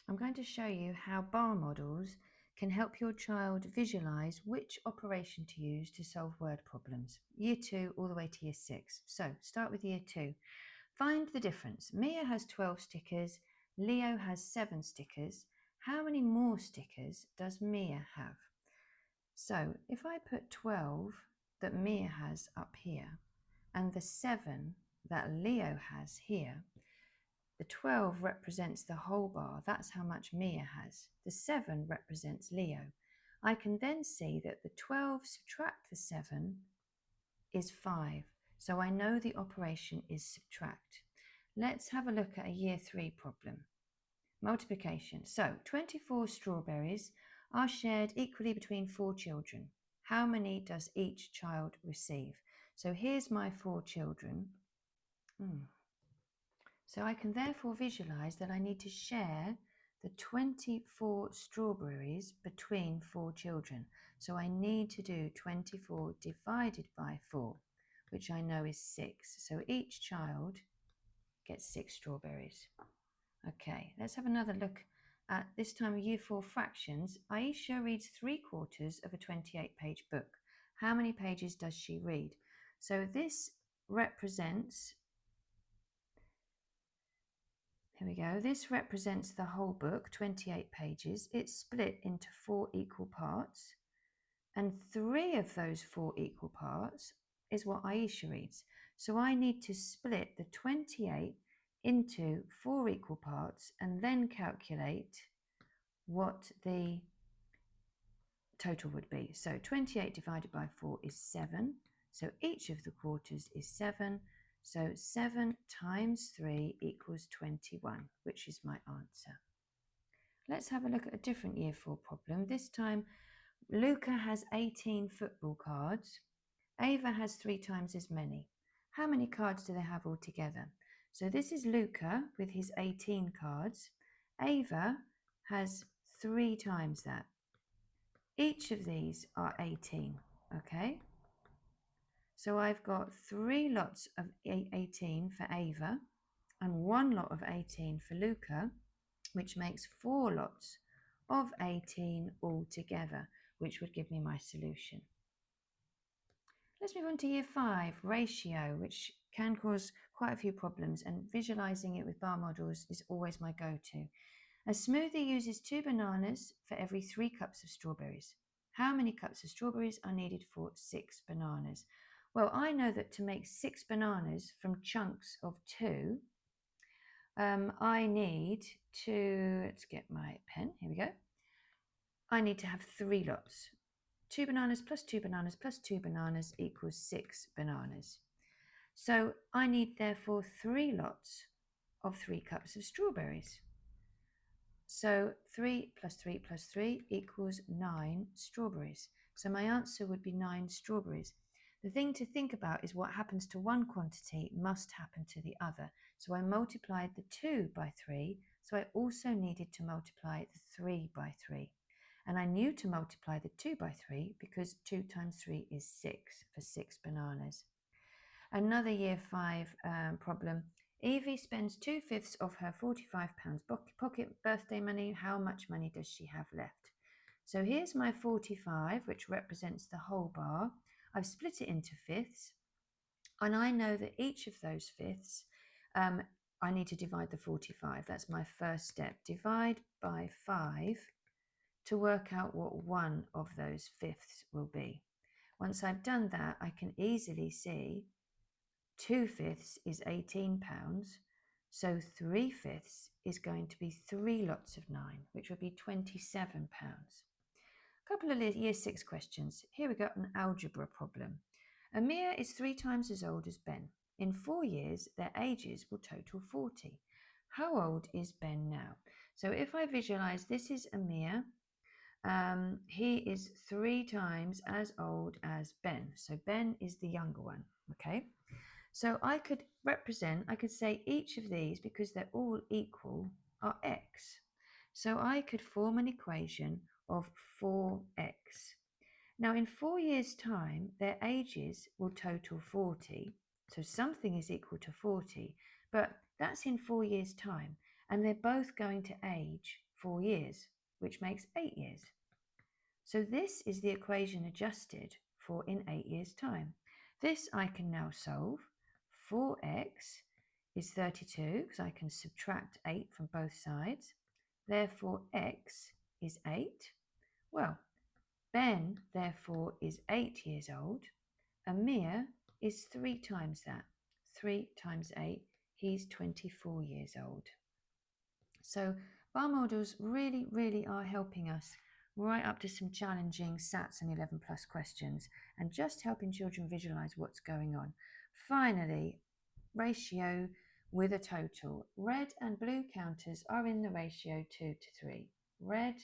I'm going to show you how bar models can help your child visualize which operation to use to solve word problems. Year 2 all the way to Year 6. So start with Year 2. Find the difference. Mia has 12 stickers, Leo has 7 stickers. How many more stickers does Mia have? So if I put 12 that Mia has up here and the 7 that Leo has here, the 12 represents the whole bar. That's how much Mia has. The 7 represents Leo. I can then see that the 12 subtract the 7 is 5. So I know the operation is subtract. Let's have a look at a Year 3 problem. Multiplication. So 24 strawberries are shared equally between 4 children. How many does each child receive? So here's my 4 children. So I can therefore visualize that I need to share the 24 strawberries between 4 children. So I need to do 24 divided by 4, which I know is 6. So each child gets 6 strawberries. Okay, let's have another look at this time Year 4 fractions. Aisha reads 3/4 of a 28-page book. How many pages does she read? So this represents, here we go, this represents the whole book, 28 pages. It's split into 4 equal parts, and 3 of those 4 equal parts is what Aisha reads. So I need to split the 28 into 4 equal parts and then calculate what the total would be. So 28 divided by 4 is 7. So each of the quarters is 7. So 7 times 3 equals 21, which is my answer. Let's have a look at a different Year 4 problem. This time, Luca has 18 football cards. Ava has 3 times as many. How many cards do they have altogether? So this is Luca with his 18 cards. Ava has 3 times that. Each of these are 18, okay? So I've got 3 lots of 18 for Ava and 1 lot of 18 for Luca, which makes 4 lots of 18 altogether, which would give me my solution. Let's move on to Year 5, ratio, which can cause quite a few problems, and visualizing it with bar models is always my go-to. A smoothie uses 2 bananas for every 3 cups of strawberries. How many cups of strawberries are needed for 6 bananas? Well, I know that to make 6 bananas from chunks of 2, I need to, let's get my pen, here we go. I need to have 3 lots. 2 bananas plus 2 bananas plus 2 bananas equals 6 bananas. So I need therefore 3 lots of 3 cups of strawberries. So 3 plus 3 plus 3 equals 9 strawberries. So my answer would be 9 strawberries. The thing to think about is what happens to one quantity must happen to the other. So I multiplied the 2 by 3, so I also needed to multiply the 3 by 3. And I knew to multiply the 2 by 3 because 2 times 3 is 6 for 6 bananas. Another Year 5 problem. Evie spends 2/5 of her £45 pocket birthday money. How much money does she have left? So here's my 45, which represents the whole bar. I've split it into fifths, and I know that each of those fifths, I need to divide the 45. That's my first step. Divide by 5 to work out what one of those fifths will be. Once I've done that, I can easily see 2/5 is £18, so 3/5 is going to be 3 lots of 9, which would be £27. A couple of Year 6 questions. Here we got an algebra problem. Amir is 3 times as old as Ben. In 4 years, their ages will total 40. How old is Ben now? So if I visualize, this is Amir. He is 3 times as old as Ben. So Ben is the younger one, okay? So I could say each of these, because they're all equal, are x. So I could form an equation of 4x. Now in 4 years' time, their ages will total 40. So something is equal to 40, but that's in 4 years' time. and they're both going to age 4 years, which makes 8 years. So this is the equation adjusted for in 8 years' time. This I can now solve. 4x is 32 because I can subtract 8 from both sides. Therefore, x is 8. Well, Ben, therefore, is 8 years old. Amir is 3 times that. 3 times 8, he's 24 years old. So bar models really, really are helping us right up to some challenging SATs and 11 plus questions and just helping children visualize what's going on. Finally, ratio with a total. Red and blue counters are in the ratio 2 to 3. Red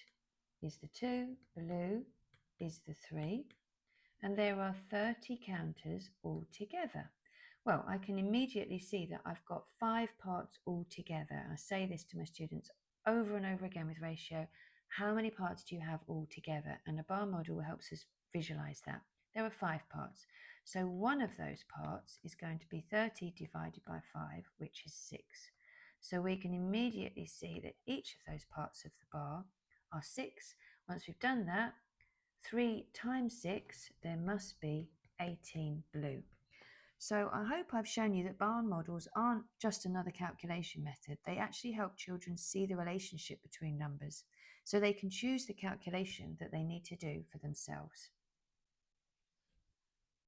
is the 2, blue is the 3, and there are 30 counters altogether. Well, I can immediately see that I've got 5 parts altogether. I say this to my students over and over again with ratio. How many parts do you have altogether? And a bar model helps us visualize that. There are 5 parts. So one of those parts is going to be 30 divided by 5, which is 6. So we can immediately see that each of those parts of the bar are 6. Once we've done that, 3 times 6, there must be 18 blue. So I hope I've shown you that bar models aren't just another calculation method. They actually help children see the relationship between numbers so they can choose the calculation that they need to do for themselves.